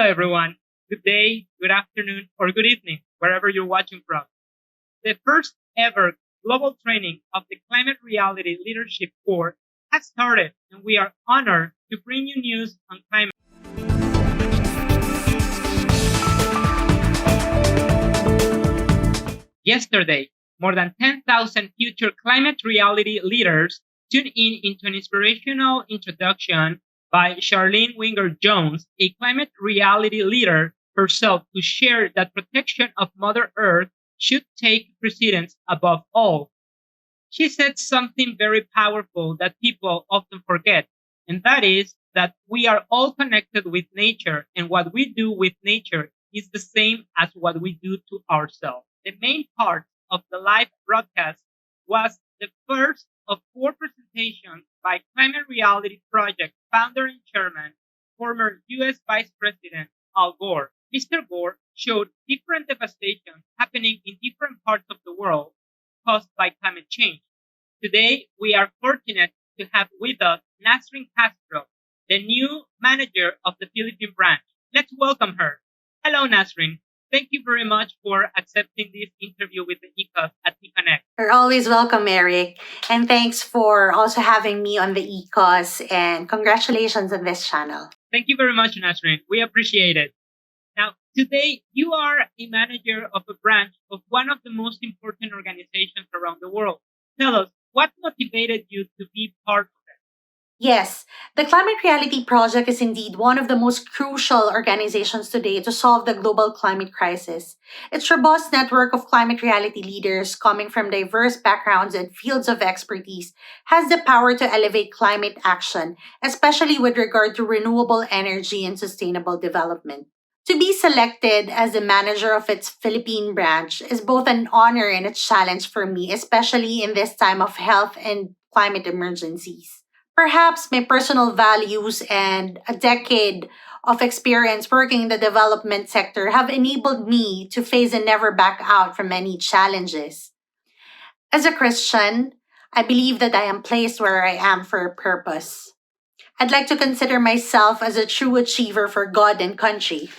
everyone. Good day, good afternoon, or good evening, wherever you're watching from. The first ever global training of the Climate Reality Leadership Corps has started, and we are honored to bring you news on climate. Yesterday, more than 10,000 future climate reality leaders tuned in into an inspirational introduction by Charlene Winger Jones, a climate reality leader herself, who shared that protection of Mother Earth should take precedence above all. She said something very powerful that people often forget, and that is that we are all connected with nature, and what we do with nature is the same as what we do to ourselves. The main part of the live broadcast was the first of four presentations by Climate Reality Project founder and chairman, former U.S. Vice President Al Gore. Mr. Gore showed different devastations happening in different parts of the world caused by climate change. Today, we are fortunate to have with us Nazrin Castro, the new manager of the Philippine branch. Let's welcome her. Hello, Nazrin. Thank you very much for accepting this interview with the ECOS at eConnect. You're always welcome, Eric. And thanks for also having me on the ECOS, and congratulations on this channel. Thank you very much, Nazrin. We appreciate it. Now, today you are a manager of a branch of one of the most important organizations around the world. Tell us, what motivated you to be part of it? Yes, the Climate Reality Project is indeed one of the most crucial organizations today to solve the global climate crisis. Its robust network of climate reality leaders coming from diverse backgrounds and fields of expertise has the power to elevate climate action, especially with regard to renewable energy and sustainable development. To be selected as the manager of its Philippine branch is both an honor and a challenge for me, especially in this time of health and climate emergencies. Perhaps my personal values and a decade of experience working in the development sector have enabled me to face and never back out from any challenges. As a Christian, I believe that I am placed where I am for a purpose. I'd like to consider myself as a true achiever for God and country.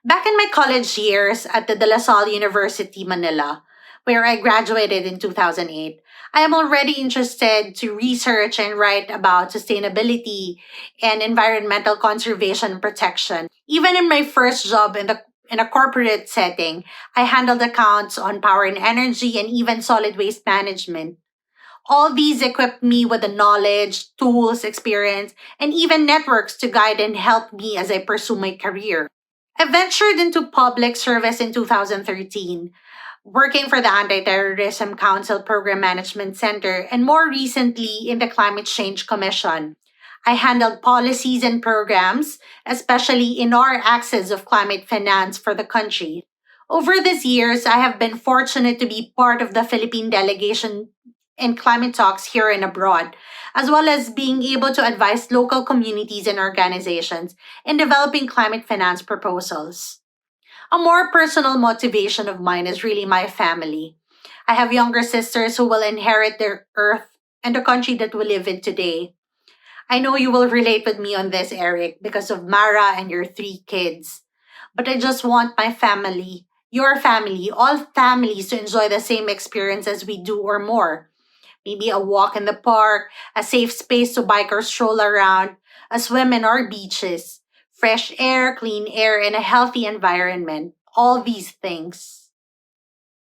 Back in my college years at the De La Salle University, Manila, where I graduated in 2008, I am already interested to research and write about sustainability and environmental conservation and protection. Even in my first job in a corporate setting, I handled accounts on power and energy and even solid waste management. All these equipped me with the knowledge, tools, experience, and even networks to guide and help me as I pursue my career. I ventured into public service in 2013, working for the Anti-Terrorism Council Program Management Center and more recently in the Climate Change Commission. I handled policies and programs, especially in our axis of climate finance for the country. Over these years, I have been fortunate to be part of the Philippine delegation in climate talks here and abroad, as well as being able to advise local communities and organizations in developing climate finance proposals. A more personal motivation of mine is really my family. I have younger sisters who will inherit the earth and the country that we live in today. I know you will relate with me on this, Eric, because of Mara and your three kids. But I just want my family, your family, all families to enjoy the same experience as we do or more. Maybe a walk in the park, a safe space to bike or stroll around, a swim in our beaches, fresh air, clean air, and a healthy environment. All these things.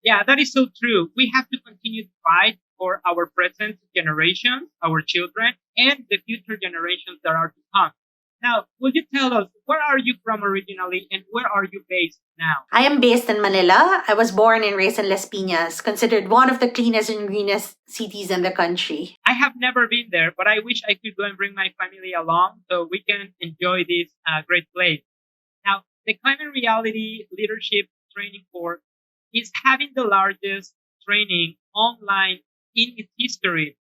Yeah, that is so true. We have to continue to fight for our present generations, our children, and the future generations that are to come. Now, will you tell us where are you from originally and where are you based now? I am based in Manila. I was born and raised in Las Piñas, considered one of the cleanest and greenest cities in the country. I have never been there, but I wish I could go and bring my family along so we can enjoy this great place. Now, the Climate Reality Leadership Training Corps is having the largest training online in its history.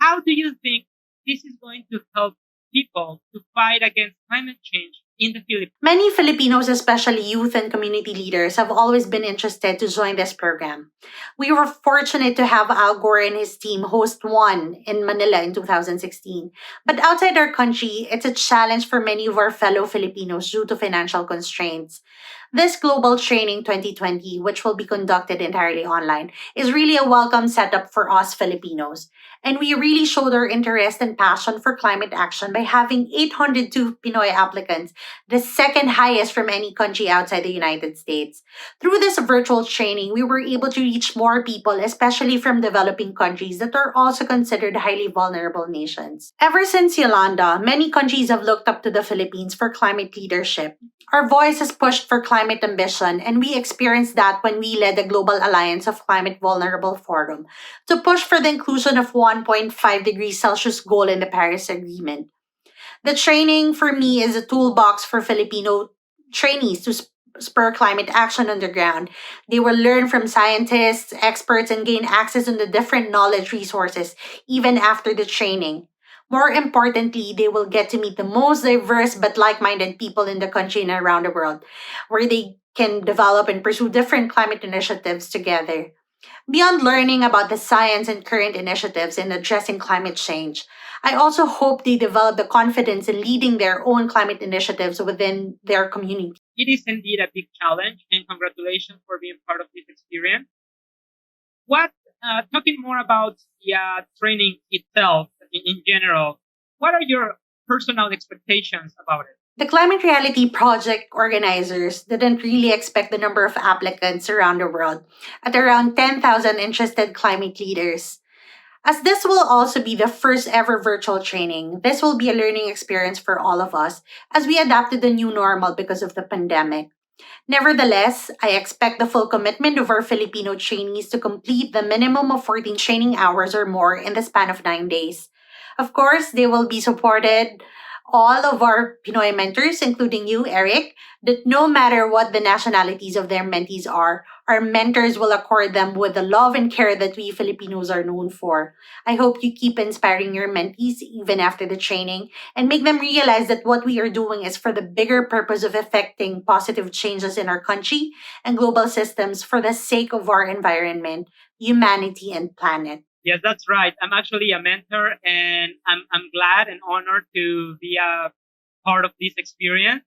How do you think this is going to help people to fight against climate change in the Philippines? Many Filipinos, especially youth and community leaders, have always been interested to join this program. We were fortunate to have Al Gore and his team host one in Manila in 2016. But outside our country, it's a challenge for many of our fellow Filipinos due to financial constraints. This Global Training 2020, which will be conducted entirely online, is really a welcome setup for us Filipinos. And we really showed our interest and passion for climate action by having 802 Pinoy applicants, the second highest from any country outside the United States. Through this virtual training, we were able to reach more people, especially from developing countries that are also considered highly vulnerable nations. Ever since Yolanda, many countries have looked up to the Philippines for climate leadership. Our voice has pushed for climate ambition, and we experienced that when we led the Global Alliance of Climate Vulnerable Forum to push for the inclusion of 1.5 degrees Celsius goal in the Paris Agreement. The training for me is a toolbox for Filipino trainees to spur climate action on the ground. They will learn from scientists, experts, and gain access to the different knowledge resources even after the training. More importantly, they will get to meet the most diverse but like minded people in the country and around the world, where they can develop and pursue different climate initiatives together. Beyond learning about the science and current initiatives in addressing climate change, I also hope they develop the confidence in leading their own climate initiatives within their community. It is indeed a big challenge, and congratulations for being part of this experience. What, talking more about the training itself in general, what are your personal expectations about it? The Climate Reality Project organizers didn't really expect the number of applicants around the world at around 10,000 interested climate leaders. As this will also be the first ever virtual training, this will be a learning experience for all of us as we adapted the new normal because of the pandemic. Nevertheless, I expect the full commitment of our Filipino trainees to complete the minimum of 14 training hours or more in the span of 9 days. Of course, they will be supported all of our Pinoy mentors, including you, Eric, that no matter what the nationalities of their mentees are, our mentors will accord them with the love and care that we Filipinos are known for. I hope you keep inspiring your mentees even after the training and make them realize that what we are doing is for the bigger purpose of effecting positive changes in our country and global systems for the sake of our environment, humanity, and planet. Yes, that's right. I'm actually a mentor, and I'm glad and honored to be a part of this experience.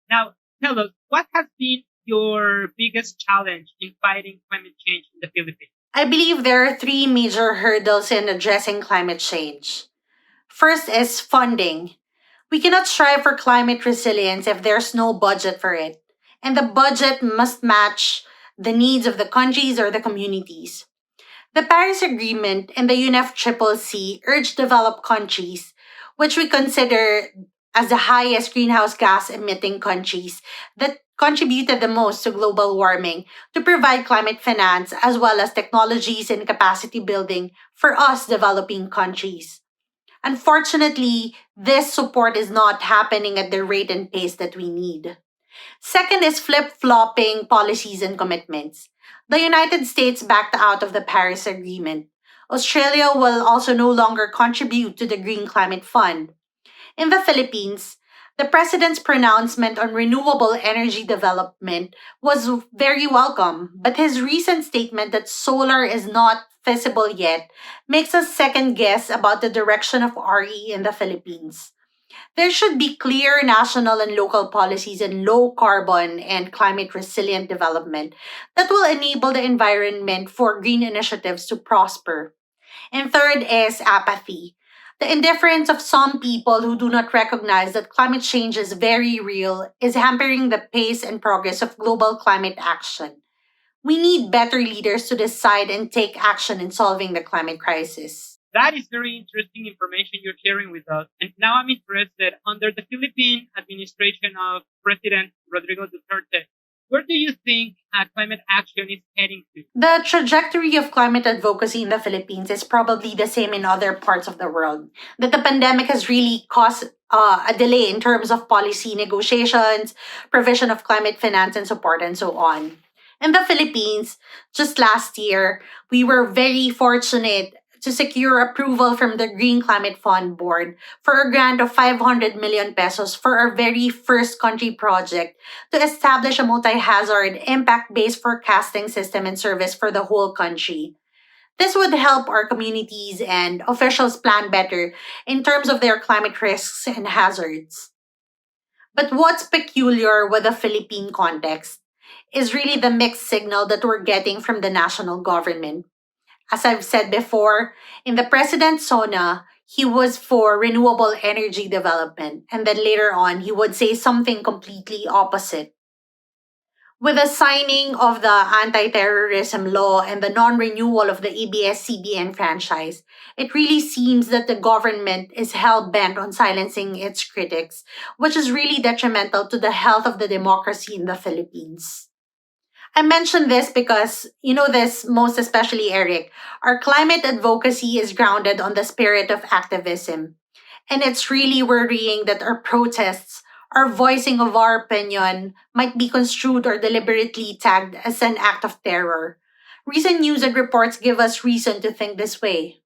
Now, tell us, what has been your biggest challenge in fighting climate change in the Philippines? I believe there are three major hurdles in addressing climate change. First is funding. We cannot strive for climate resilience if there's no budget for it. And the budget must match the needs of the countries or the communities. The Paris Agreement and the UNFCCC urge developed countries, which we consider as the highest greenhouse gas emitting countries that contributed the most to global warming, to provide climate finance as well as technologies and capacity building for us developing countries. Unfortunately, this support is not happening at the rate and pace that we need. Second is flip flopping policies and commitments. The United States backed out of the Paris Agreement. Australia will also no longer contribute to the Green Climate Fund. In the Philippines, the president's pronouncement on renewable energy development was very welcome, but his recent statement that solar is not feasible yet makes us second guess about the direction of RE in the Philippines. There should be clear national and local policies in low carbon and climate resilient development that will enable the environment for green initiatives to prosper. And third is apathy. The indifference of some people who do not recognize that climate change is very real is hampering the pace and progress of global climate action. We need better leaders to decide and take action in solving the climate crisis. That is very interesting information you're sharing with us. And now I'm interested, under the Philippine administration of President Rodrigo Duterte, where do you think climate action is heading to? The trajectory of climate advocacy in the Philippines is probably the same in other parts of the world. That the pandemic has really caused a delay in terms of policy negotiations, provision of climate finance and support, and so on. In the Philippines, just last year, we were very fortunate to secure approval from the Green Climate Fund Board for a grant of 500 million pesos for our very first country project to establish a multi-hazard impact-based forecasting system and service for the whole country. This would help our communities and officials plan better in terms of their climate risks and hazards. But what's peculiar with the Philippine context is really the mixed signal that we're getting from the national government. As I've said before, in the president's SONA, he was for renewable energy development, and then later on, he would say something completely opposite. With the signing of the anti terrorism law and the non renewal of the ABS CBN franchise, it really seems that the government is hell bent on silencing its critics, which is really detrimental to the health of the democracy in the Philippines. I mention this because, you know this most especially, Eric, our climate advocacy is grounded on the spirit of activism. And it's really worrying that our protests, our voicing of our opinion, might be construed or deliberately tagged as an act of terror. Recent news and reports give us reason to think this way.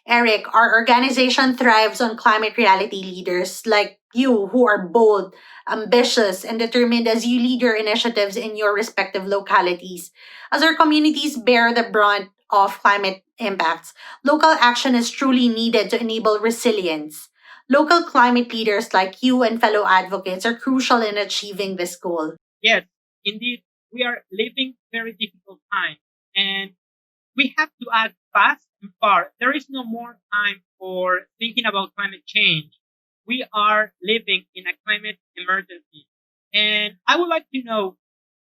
Eric, our organization thrives on climate reality leaders like you who are bold, ambitious, and determined as you lead your initiatives in your respective localities. As our communities bear the brunt of climate impacts, local action is truly needed to enable resilience. Local climate leaders like you and fellow advocates are crucial in achieving this goal. Yes, indeed, we are living very difficult times, and we have to act fast and far. There is no more time for thinking about climate change. We are living in a climate emergency. And I would like to know,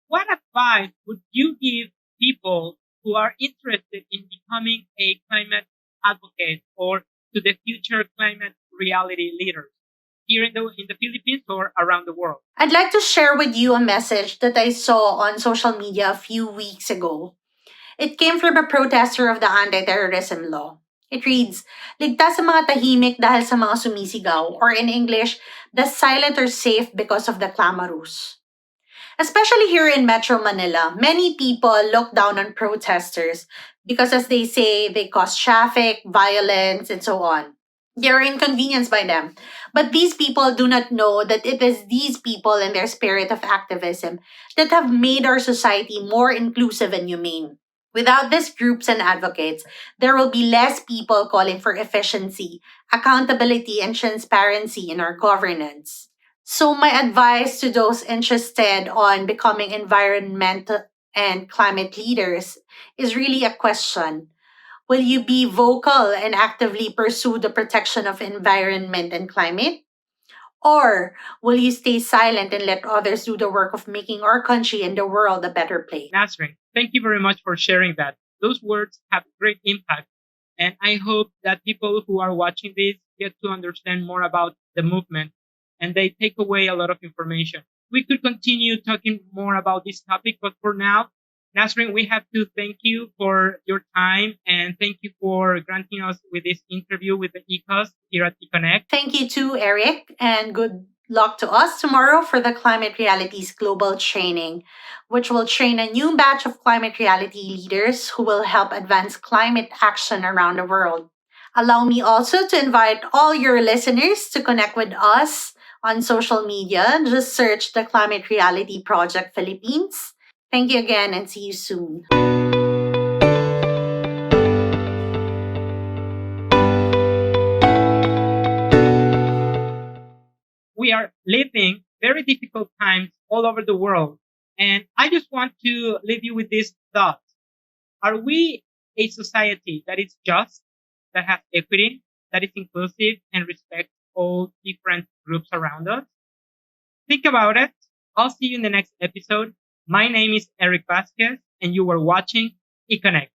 what advice would you give people who are interested in becoming a climate advocate or to the future climate reality leaders here in the Philippines or around the world? I'd like to share with you a message that I saw on social media a few weeks ago. It came from a protester of the anti-terrorism law. It reads, ligtas sa mga tahimik dahil sa mga sumisigaw, or in English, the silent are safe because of the clamorous. Especially here in Metro Manila, many people look down on protesters because, as they say, they cause traffic, violence, and so on. They're inconvenienced by them. But these people do not know that it is these people and their spirit of activism that have made our society more inclusive and humane. Without these groups and advocates, there will be less people calling for efficiency, accountability, and transparency in our governance. So, my advice to those interested on becoming environmental and climate leaders is really a question. Will you be vocal and actively pursue the protection of environment and climate? Or will you stay silent and let others do the work of making our country and the world a better place? Nazrin, thank you very much for sharing that. Those words have great impact. And I hope that people who are watching this get to understand more about the movement and they take away a lot of information. We could continue talking more about this topic, but for now, Nasrin, we have to thank you for your time and thank you for granting us with this interview with the ECOS here at eConnect. Thank you too, Eric, and good luck to us tomorrow for the Climate Realities Global Training, which will train a new batch of climate reality leaders who will help advance climate action around the world. Allow me also to invite all your listeners to connect with us on social media. Just search the Climate Reality Project Philippines. Thank you again and see you soon. We are living very difficult times all over the world. And I just want to leave you with this thought. Are we a society that is just, that has equity, that is inclusive and respects all different groups around us? Think about it. I'll see you in the next episode. My name is Eric Vasquez and you were watching eConnect.